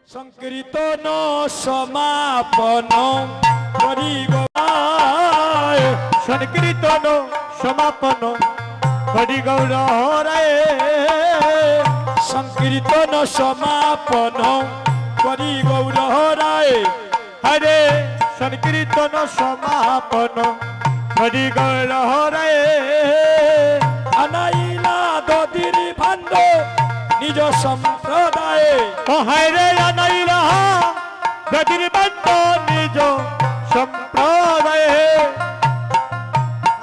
সংকীর্তন সমাপন করি গৌরায় সংকীর্তন সমাপন করি গৌরায় সংকীর্তন সমাপন করি গৌরায় হরে সংকীর্তন সমাপন করি গৌরায় আনাইলা দদির ভাণ্ড নিজ সম্প্রদায়ে হরে আনাইলা দদির ভাণ্ড নিজ সম্প্রদায়ে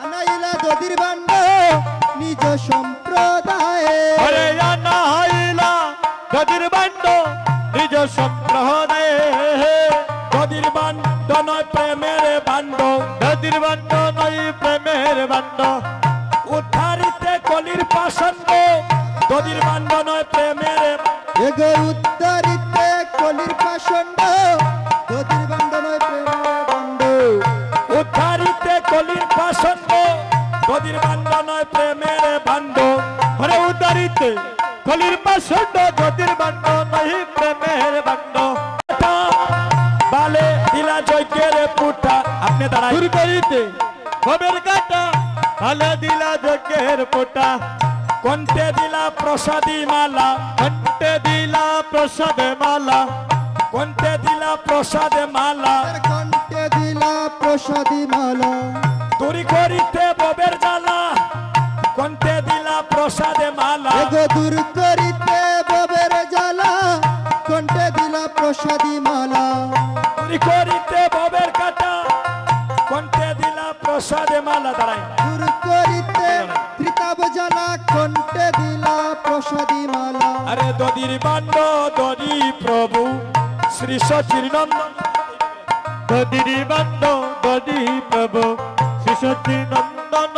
আনাইলা দদির ভাণ্ড নিজ সম্প্রদায়ে হরে আনাইলা দদির ভাণ্ড নিজ সম্প্রদায়ে দদির ভাণ্ড নয় প্রেমের ভাণ্ড দদির ভাণ্ড নয় প্রেমের ভাণ্ড উদ্ধারিতে কলির পাষণ্ড দদির ভাণ্ড নয় প্রেমের এগো উত্তরিতে কলির পাষণ্ড দদির ভাণ্ড নয় প্রেমের ভাণ্ড উদ্ধারিতে কলির পাষণ্ড দদির ভাণ্ড নয় প্রেমের ভাণ্ড হরে উদারিতে কলির পাষণ্ড দদির ভাণ্ড নয় প্রেমের ভাণ্ড বালে দিলা যজ্ঞের পুটা আপনি দাঁড়াই দূর করিতে খবের কাটা ভালো দিলা যজ্ঞের পোটা কণ্ঠে দিলা প্রসাদী মালা ঘন্টে দিলা প্রসাদে মালা কণ্ঠে দিলা প্রসাদে মালা কণ্ঠে দিলা প্রসাদী মালা দূরি করিতে ববের জ্বালা কণ্ঠে দিলা প্রসাদে মালা এগো দূর করিতে ববের জ্বালা কণ্ঠে দিলা প্রসাদী মালা দূরি করিতে ববের কাটা কণ্ঠে দিলা প্রসাদে মালা দাঁড়াই দূর করিতে ত্রিতাব জ্বালা কণ্ঠে দিলা প্রসাদী মালা আরে দদির বাণ্ড দদি প্রভু শ্রী সচিরনন্দন দদির বাণ্ড দদি প্রভু শ্রী সচিনন্দন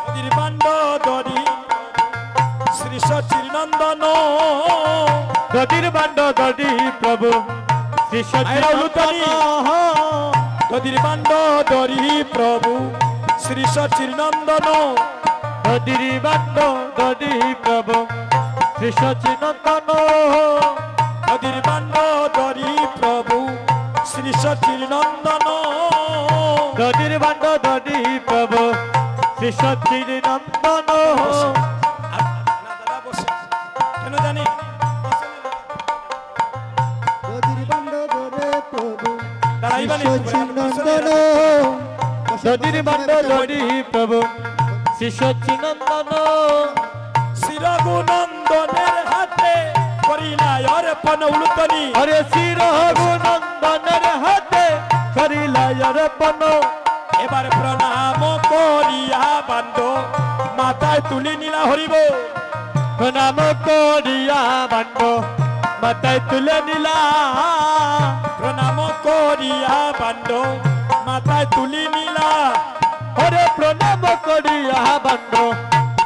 দদির বাণ্ড দদি শ্রী সচিরনন্দন দদির বাণ্ড দদি প্রভু শ্রী সচিনন্দন দদির বাণ্ড দরি প্রভু শ্রী সচিরনন্দন দদির বাণ্ড দদি প্রভু শ্রী সচিনন্দন দদির বাণ্ড দরি প্রভু শ্রী সচিরনন্দন দদির বাণ্ড দদি প্রভু শ্রী সচিনন্দন দাদা বসে কেন জানি দদির ভাণ্ড ধরে প্রভু দাঁড়াইবানি সচিনন্দন দদির বাণ্ড দদি প্রভু শ্রী সচিনন্দন শ্রী রঘুনন্দনের হাতে করিলাই অর্পণ উলুতনি হরে শ্রী রঘুনন্দনের হাতে করিলাই অর্পণ এবার প্রণাম করিয়া বান্ড মাথায় তুলি নীলা হরিব প্রণাম করিয়া বাণ্ড মাথায় তুলে নিলা প্রণাম করিয়া বান্ড মাথায় তুলি নীলা হরে প্রণাম করিয়া বাণ্ড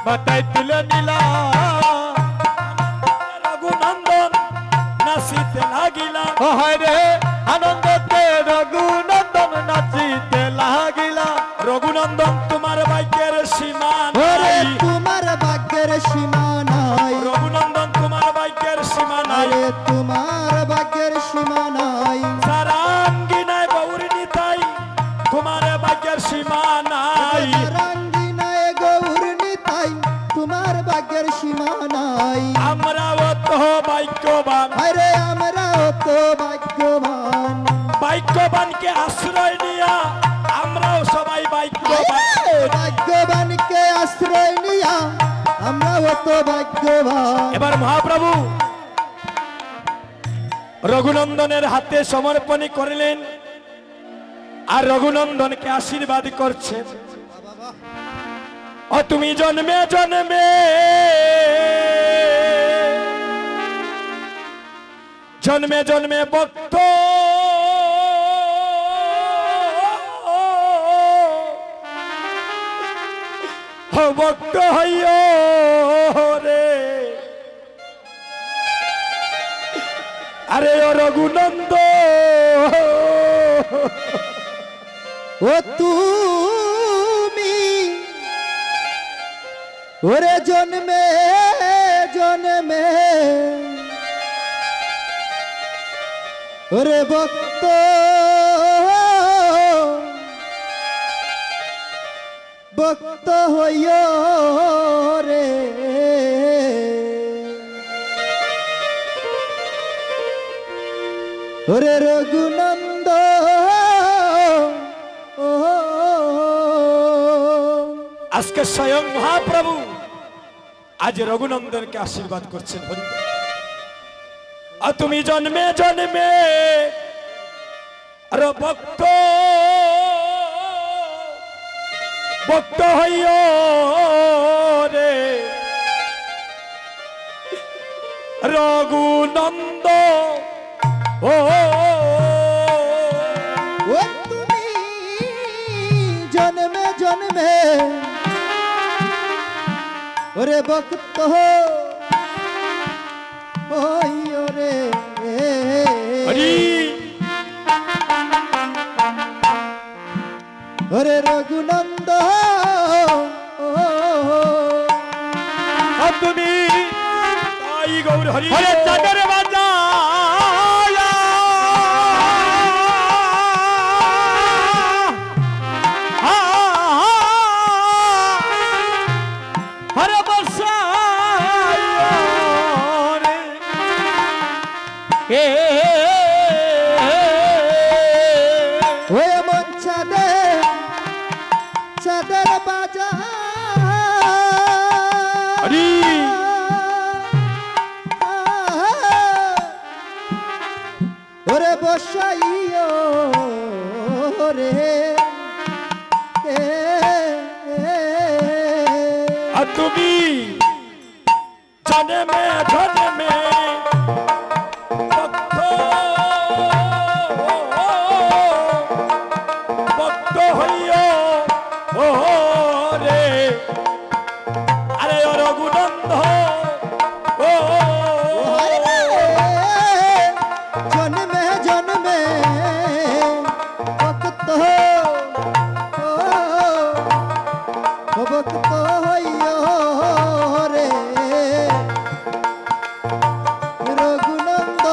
মাথায় তুলে নিলা রঘুনন্দন নাচিতে লাগিলা ও হরে আনন্দতে রঘুনন্দন নাচিতে লাগিলা রঘুনন্দন তোমার ভাগ্যের সীমা ওরে নাই তোমার ভাগ্যের সীমা নাই রঘুনন্দন তোমার ভাগ্যের সীমা নাই আরে তোমার ভাগ্যের সীমা নাই সারাঙ্গিনায় গৌরী নিতাই তোমার ভাগ্যের সীমা নাই রঙ্গিনায় গৌর নিতাই তোমার ভাগ্যের সীমা নাই আমরাও তো ভাগ্যবান আরে আমরাও তো ভাগ্যবান ভাগ্যবানকে আশ্রয় নিয়া আমরাও সবাই ভাগ্যবান ভাগ্যবানকে আশ্রয় নিয়া আমরাও তো ভাগ্যবান এবার মহাপ্রভু রঘুনন্দনের হাতে সমর্পণ করলেন আর রঘুনন্দনকে আশীর্বাদ করছেন ও তুমি জন্মে জন্মে জন্মে জন্মে ভক্ত ভক্ত হইও রে আরে ও রঘুনন্দ ও তুমি ওরে জন্মে জন্মে ওরে ভক্ত ভক্ত হইও রে ওরে রঘুনন্দ আজকে স্বয়ং মহাপ্রভু আজ রঘুনন্দনকে আশীর্বাদ করছেন। হরি বল। আর তুমি জন্মে জন্মে আর ভক্ত ভক্ত হইও রে রঘুনন্দ ও ও তুমি জন্মে জন্মে ওরে ভক্ত হইও রে হরি ওরে রঘুনন্দ আর তুমি তাই গৌর হরি হরে চাঁদের বাজা হরে বর্ষা ওই মন চাঁদের বাজা হরি ওরে বসাইও রে আর তুমি জন্মে জন্মে ভক্ত ভক্ত হইও ও রে আরে রঘুনন্দ ও জন্মে জন্মে ভক্ত ভক্ত হইও রে রঘুনন্দ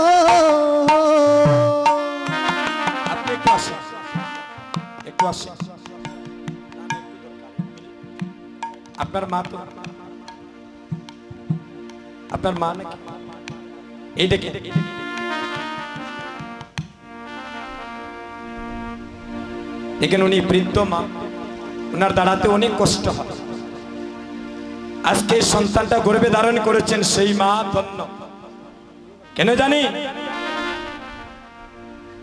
আপনি একটু আসেন, একটু আসেন। আপনার মা তো আপনার মা নাকি এই দেখে দেখেন উনি বৃদ্ধ মা, ওনার দাঁড়াতে অনেক কষ্ট হয়। আজকে সন্তানটা গর্ভে ধারণ করেছেন সেই মা ধন্য। কেন জানি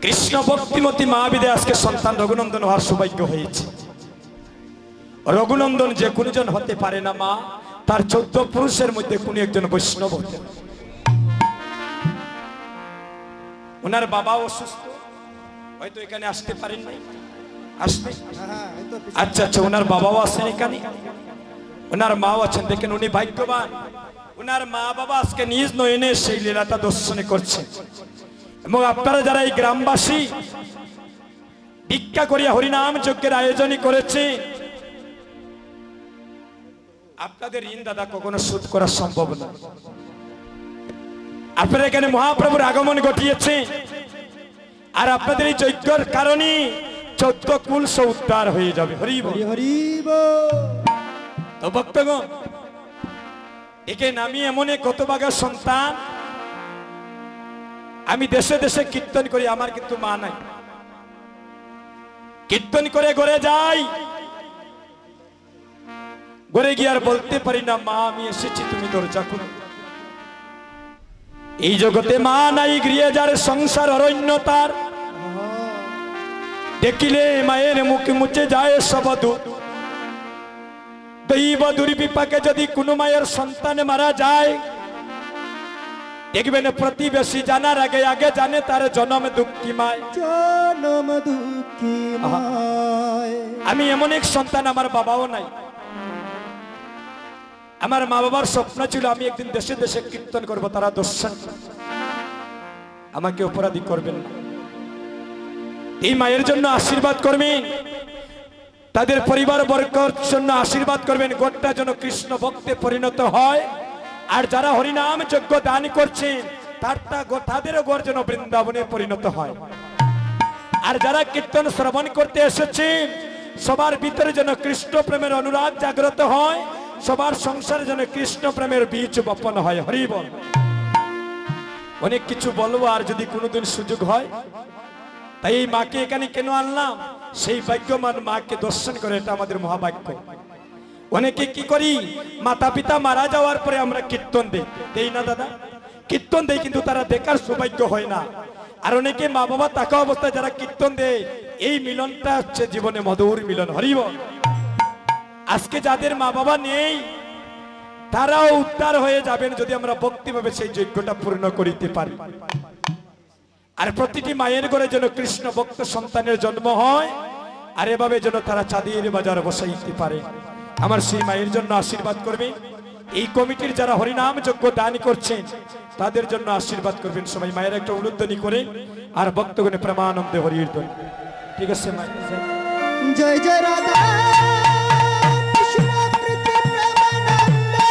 কৃষ্ণ ভক্তিমতী মা বিদে আজকে সন্তান রঘুনন্দন হওয়ার সৌভাগ্য হয়েছে। রঘুনন্দন যে কোনজন হতে পারে না মা, তার 14 পুরুষের মধ্যে কোন একজন বৈষ্ণব হতে পারে। ওনার বাবা অসুস্থ, হয়তো এখানে আসতে পারেন নাই। আসতে আচ্ছা আচ্ছা, ওনার বাবাও আছেন এখানে, ওনার মাও আছেন। দেখেন উনি ভাগ্যবান, ওনার মা বাবা আজকে নিজ নয়নে সেই লীলাটা দর্শন করছে। এবং আপনারা যারা এই গ্রামবাসী ভিক্ষা করিয়া হরিনাম যজ্ঞের আয়োজনই করেছে, আপনাদের ঋণ দাদা কখনো শোধ করা সম্ভব না। আপনারা এখানে মহাপ্রভুর আগমন ঘটিয়েছে, আর আপনাদের এই যজ্ঞের কারণে 14 কুল উদ্ধার হয়ে যাবে। হরি বল। হরি বল। তো ভক্তগণ, একে নামি এমন এক হতভাগা সন্তান। আমি দেশে দেশে কীর্তন করি, আমার কিন্তু মা নাই। কীর্তন করে ঘরে যাই, ঘরে গিয়ে আর বলতে পারি না মা আমি এসেছি, তুমি দরজা খুলো। এই জগতে মা নাই, গৃহে যার সংসার অরণ্য তার। দেখিলে মায়ের মুখে মুছে যায় সব দুঃখ। দৈব দুর্বিপাকে যদি কোনো মায়ের সন্তান মারা যায়, দেখবেন প্রতিবেশী জানার আগে আগে জানে তার জন্ম দুঃখী মায়। জনম দুঃখী মায়। আমি এমন এক সন্তান, আমার বাবাও নাই। আমার মা বাবার স্বপ্ন ছিল আমি একদিন দেশে দেশে কীর্তন করব, তারা দর্শন আমাকে অপরাধী করবেন না। এই মায়ের জন্য আশীর্বাদ করবেন, তাদের পরিবার বর্গের জন্য আশীর্বাদ করবেন, গোটা যেন কৃষ্ণ ভক্তে পরিণত হয়। আর যারা হরিনাম যজ্ঞ দান করছেন তাদেরও ঘর যেন বৃন্দাবনে পরিণত হয়। আর যারা কীর্তন শ্রবণ করতে এসেছেন সবার ভিতরে যেন কৃষ্ণ প্রেমের অনুরাগ জাগ্রত হয়, সবার সংসারে যেন কৃষ্ণ প্রেমের বীজ বপন হয়। হরি বল। অনেক কিছু বলবো, আর যদি কোনোদিন সুযোগ হয়, তাই এই মাকে এখানে কেন আনলাম, সেই ভাগ্যবান মাকে দর্শন করে, এটা আমাদের মহাভাগ্য। অনেকে কি করি, মাতা পিতা মারা যাওয়ার পরে আমরা কীর্তন দেই না দাদা, কীর্তন দেই, কিন্তু তারা দেখার সৌভাগ্য হয় না। আর অনেকে মা বাবা থাকা অবস্থায় যারা কীর্তন দেয়, এই মিলনটা হচ্ছে জীবনে মধুর মিলন। হরি বল। আজকে যাদের মা বাবা নেই তারাও উদ্ধার হয়ে যাবেন যদি আমরা ভক্তিভাবে সেই যজ্ঞটা পূর্ণ করিতে পারি। আর প্রতিটি মায়ের ঘরে যেন কৃষ্ণ ভক্ত সন্তানের জন্ম হয়, আর এভাবে যেন তারা চাঁদের বাজার বসাইতে পারে। আমার সেই মায়ের জন্য আশীর্বাদ করবেন। এই কমিটির যারা হরিনাম যজ্ঞ দান করছেন তাদের জন্য আশীর্বাদ করবেন সবাই। মায়ের একটা উলুধ্বনি করে আর ভক্তগণে প্রেমানন্দে হরির ধ্বনি। ঠিক আছে মা। জয় জয় রাধা কৃষ্ণ প্রীতি প্রেমানন্দে।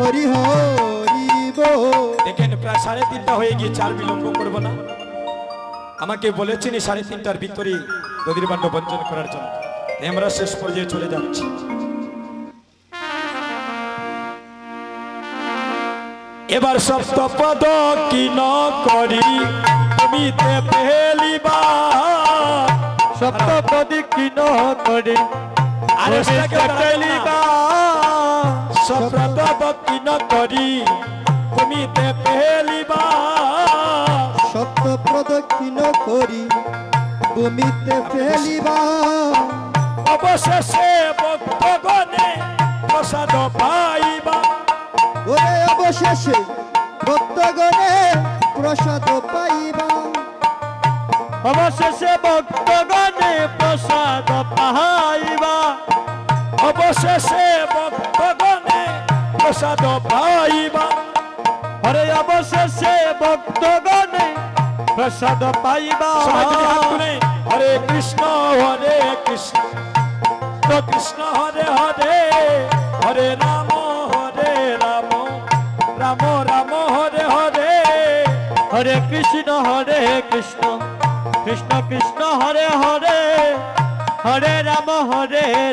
হরি হরি বল। দেখেন প্রায় 3:30 হয়ে গিয়ে, 4 বিলম্ব করব না। আমাকে বলেছেন 3:30টার ভিতরে দধির বাণ্য বঞ্চন করার জন্য, আমরা শেষ পর্যায়ে চলে যাচ্ছি। এবার সপ্তপদ কি ন করি তুমি তে পেলিবা, সপ্তপদী কি ন করি আরে পেলিবা, সপ্তপদ কি ন করি তুমি তে পেলিবা, সত্য প্রদক্ষিণ করি ভূমিতে ফেলিবা, অবশেষে ভক্তগণে প্রসাদ পাইবা, ওরে অবশেষে ভক্তগণে প্রসাদ পাইবা, অবশেষে ভক্তগণে প্রসাদ পাইবা, অবশেষে ভক্তগণে প্রসাদ পাইবা, হরে অবশেষে ভক্তগণে প্রসাদ পাইবা। হরে কৃষ্ণ কৃষ্ণ কৃষ্ণ হরে হরে, হরে রাম রাম, রাম রাম হরে হরে, হরে কৃষ্ণ কৃষ্ণ কৃষ্ণ হরে হরে, হরে রাম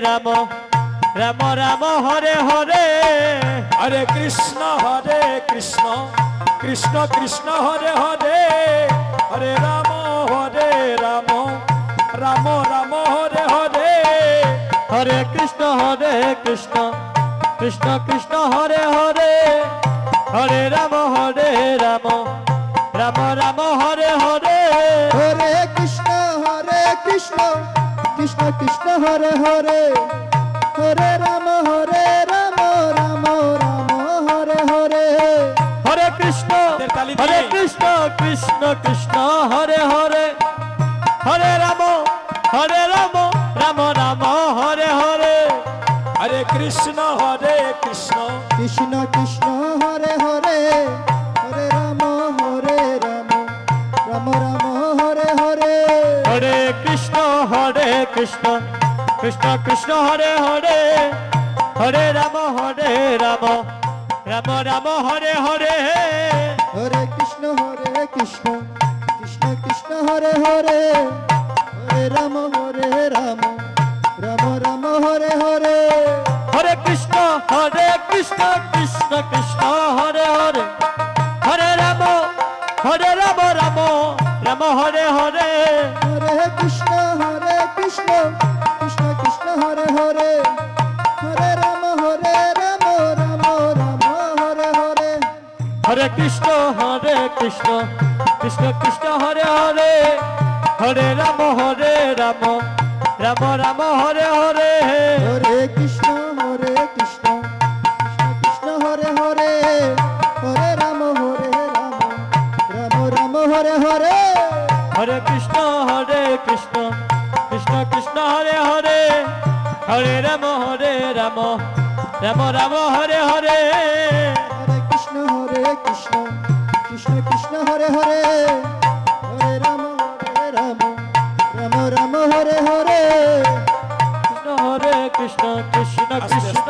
রাম, রাম রাম হরে হরে, হরে কৃষ্ণ কৃষ্ণ কৃষ্ণ হরে হরে, হরে রাম রাম, রাম রাম হরে হরে, হরে কৃষ্ণ কৃষ্ণ কৃষ্ণ হরে হরে, হরে রাম রাম, রাম রাম হরে হরে, হরে কৃষ্ণ কৃষ্ণ কৃষ্ণ হরে হরে, হরে রাম রাম, রাম রাম হরে হরে, হরে কৃষ্ণ কৃষ্ণ কৃষ্ণ হরে হরে, হরে রাম রাম রাম হরে হরে, হরে কৃষ্ণ কৃষ্ণ কৃষ্ণ হরে হরে, হরে রাম রাম, রাম রাম হরে হরে, হরে কৃষ্ণ কৃষ্ণ কৃষ্ণ হরে হরে, হরে রাম রাম, রাম রাম হরে হরে, হরে কৃষ্ণ কৃষ্ণ কৃষ্ণ হরে হরে, হরে রাম রাম, রাম রাম হরে হরে, হরে কৃষ্ণ কৃষ্ণ কৃষ্ণ হরে হরে, হরে রাম রাম, রাম হরে হরে, হরে কৃষ্ণ কৃষ্ণ কৃষ্ণ হরে হরে, হরে রাম রাম, রাম রাম হরে হরে, হরে কৃষ্ণ কৃষ্ণ কৃষ্ণ হরে হরে, হরে রাম রাম, রাম রাম হরে হরে, হরে কৃষ্ণ কৃষ্ণ কৃষ্ণ হরে হরে, হরে রাম রাম, রাম রাম হরে হরে, হরে কৃষ্ণ কৃষ্ণ কৃষ্ণ হরে হরে, হরে রাম রাম রাম হরে হরে হরে কৃষ্ণ কৃষ্ণ কৃষ্ণ হরে হরে হরে রাম রাম রাম হরে হরে কৃষ্ণ হরে কৃষ্ণ কৃষ্ণ কৃষ্ণ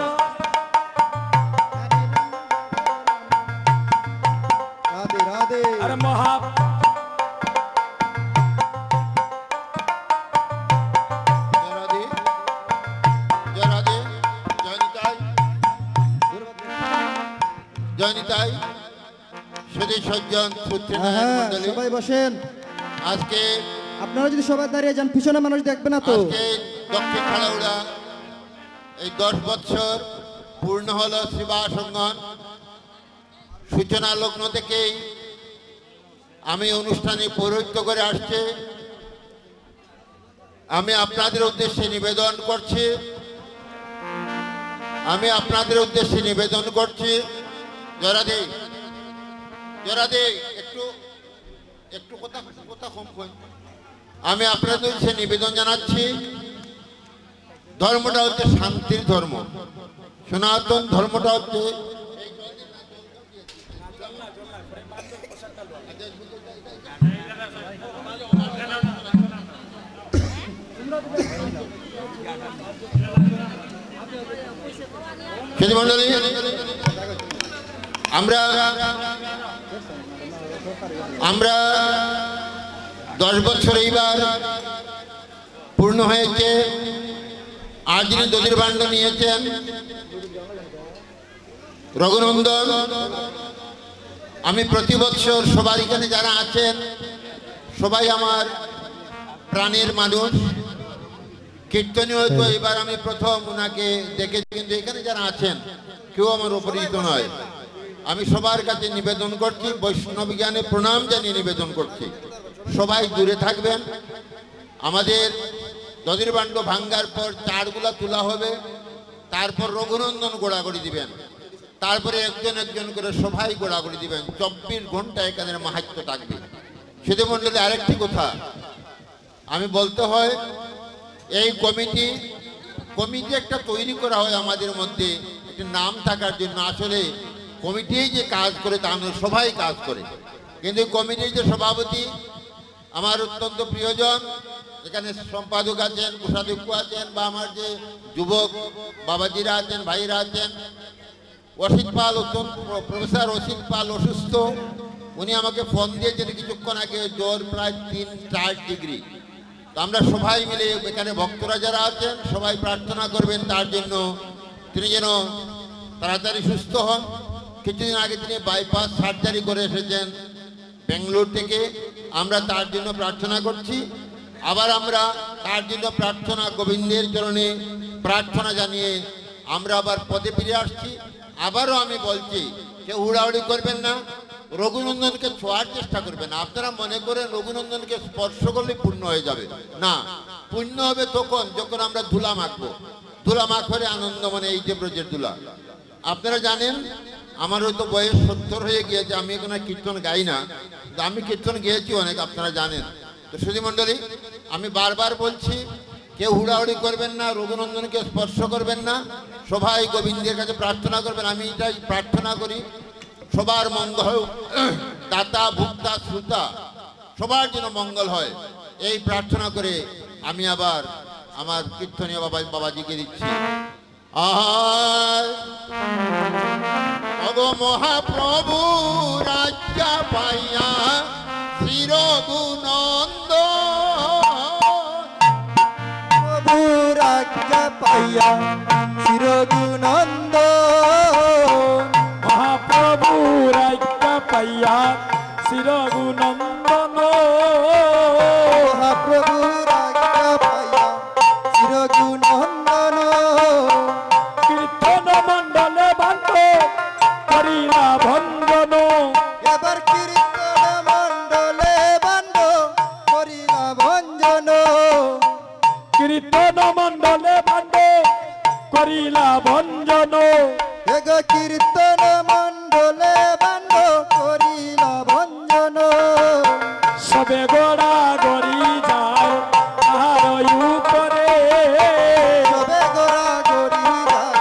রাধে রাধে अरे महा রাধে জয় রাধে জয় নিতাই জয় নিতাই সুধী সজ্জন সূত্রী মন্ডলী সবাই বসেন। আজকে আপনারা যদি সবাই দাঁড়িয়ে যান পিছনে মানুষ দেখবে না তো। আজকে দক্ষিণ খালাউড়া এই 10 বছর পূর্ণ হলো শিবাসঙ্গন সূচনা লগ্ন থেকেই আমি অনুষ্ঠানে পৌরোহিত্য করে আসছে। আমি আপনাদের উদ্দেশ্যে নিবেদন করছি জরাদে জরাদে একটু একটু কথা কম কই। আমি আপনাদের উদ্দেশ্যে নিবেদন জানাচ্ছি ধর্মটা হচ্ছে শান্তির ধর্ম, সনাতন ধর্মটা হচ্ছে মন্ডলী। আমরা 10 বছর এইবার পূর্ণ হয়েছে। আজ যিনি দধির ভাণ্ড নিয়েছেন রঘুনন্দন, আমি প্রতি বছর সবার এখানে যারা আছেন সবাই আমার প্রাণের মানুষ। কীর্তনীয় হয়তো এবার আমি প্রথম ওনাকে দেখেছি, কিন্তু এখানে যারা আছেন কেউ আমার অপরিচিত নয়। আমি সবার কাছে নিবেদন করছি, বৈষ্ণব জ্ঞানে প্রণাম জানিয়ে নিবেদন করছি, সবাই দূরে থাকবেন। আমাদের দধির ভাণ্ড ভাঙ্গার পর চারগুলা তোলা হবে, তারপর রঘুনন্দন গোড়াগড়ি দিবেন, তারপরে একজন একজন করে সবাই গোড়াগড়ি দিবেন। 24 ঘন্টা এখানে মাহাত্ম্য থাকবে। শুধু মন্ডলে আরেকটি কথা আমি বলতে হয়, এই কমিটি একটা তৈরি করা হয় আমাদের মধ্যে একটা নাম থাকার জন্য। আসলে কমিটি যে কাজ করে তা নয়, সবাই কাজ করে। কিন্তু কমিটির যে সভাপতি আমার অত্যন্ত প্রিয়জন, এখানে সম্পাদক আছেন, কোষাধ্যক্ষ আছেন, বা আমার যে যুবক বাবাজিরা আছেন, ভাইরা আছেন, অসিত পাল, প্রফেসর অসিত পাল অসুস্থ, উনি আমাকে ফোন দিয়েছেন কিছুক্ষণ আগে, জ্বর প্রায় 3-4 ডিগ্রি। তো আমরা সবাই মিলে এখানে ভক্তরা যারা আছেন সবাই প্রার্থনা করবেন তার জন্য, তিনি যেন তাড়াতাড়ি সুস্থ হন। কিছুদিন আগে তিনি বাইপাস সার্জারি করে এসেছেন বেঙ্গালোর থেকে, আমরা তার জন্য প্রার্থনা করছি। আবার আমরা তার জন্য প্রার্থনা, গোবিন্দের চরণে প্রার্থনা জানিয়ে আমরা আবার পদে ফিরে আসছি। আবারও আমি বলছি, কেউ হুড়াহুড়ি করবেন না, রঘুনন্দনকে ছোঁয়ার চেষ্টা করবেন না। আপনারা মনে করেন রঘুনন্দনকে স্পর্শ করলে পূর্ণ হয়ে যাবে, না, পূর্ণ হবে তখন যখন আমরা ধুলা মাখবো। ধুলা মাখরে আনন্দ, মানে এই যে ব্রজের ধুলা। আপনারা জানেন আমার হয়তো বয়স 70 হয়ে গিয়েছে, আমি এখন কীর্তন গাই না, আমি কীর্তন গেয়েছি অনেক, আপনারা জানেন। তো সুধী মণ্ডলী, আমি বারবার বলছি, কেউ হুড়াহুড়ি করবেন না, রঘুনন্দনকে স্পর্শ করবেন না, সবাই গোবিন্দের কাছে প্রার্থনা করবেন। আমি এটাই প্রার্থনা করি, সবার মঙ্গল হোক, দাতা ভুক্তা শ্রোতা সবার জন্য মঙ্গল হয়, এই প্রার্থনা করে আমি আবার আমার কীর্তনীয় বাবাজিকে দিচ্ছি। অগো মহাপ্রভু রাজ্যা পাইয়া শ্রী রঘুনন্দ, প্রভু রাজ্ঞা পাইয়া শ্রী রঘুনন্দ, মহাপ্রভু রাজ্ঞা পাইয়া শ্রী রঘুনন্দন, মহাপ্রভু রাজ্ঞা পাইয়া শ্রী রঘুনন্দন, কীর্তন মণ্ডলে বান্ধ করিলা ভঞ্জন, এবার কীর্তন মণ্ডলে বান্ড করিলা ভঞ্জন, কীর্তন মণ্ডলে বান্ধ করিলা ভঞ্জন, এগো কীর্তন মণ্ডলে বান্ড করিলা ভঞ্জন, সবে গোড়া গড়ি যায় তাহার উপরে, সবে গোড়া গড়ি যায়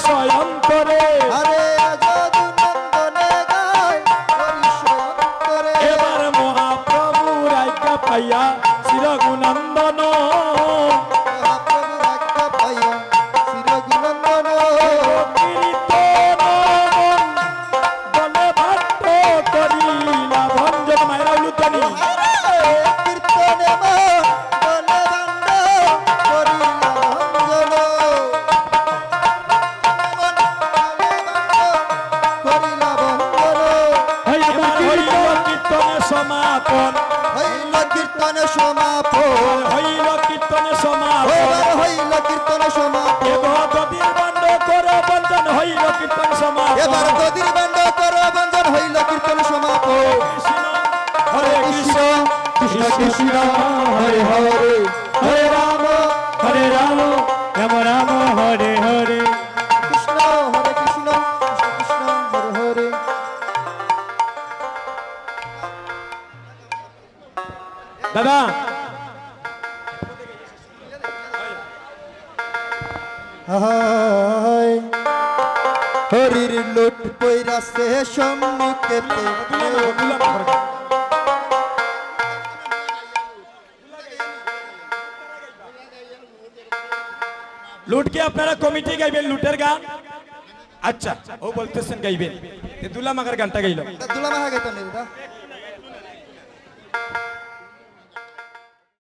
সয়ন্তরে আরে যদু নন্দনে গায় হরি সয়ন্তরে এবার মহাপ্রভু রাজ্ঞা পাইয়া চিরগুণন্দন মহাপ্রভুর আজ্ঞা পাইয়া চিরগুণন্দন বলে ভাট্ট করিলা ভঞ্জন মায়েরা উলুতানি কীর্তনে মা বলে দণ্ড করিলা ভঞ্জন করিলা ভঞ্জন এবার হইল কীর্তনে সমাপন হইল কীর্তনে সমাপন হইল কীর্তনে সমাপন এবার হইল কীর্তনে সমাপন এবার গদির বান্ড করে বন্ধন হইল কীর্তন সমাপন এবার গদির বান্ড কর বঞ্জন হইল কীর্তন সমাপন হরে কৃষ্ণ কৃষ্ণ কৃষ্ণ হরে হরে হরে রাম রাম হরে হরে কৃষ্ণ হরে কৃষ্ণ কৃষ্ণ কৃষ্ণ হরে হরে দাদা হায় হরির লুট পইরাছে সম্মুখেতে লুটকে আপনারা কমিটি গাইবেন লুটের গান আচ্ছা ও বলতেছেন গাইবেন দুলা মাগার গানটা গাইল দুলা মাহা গাইতো নি দাদা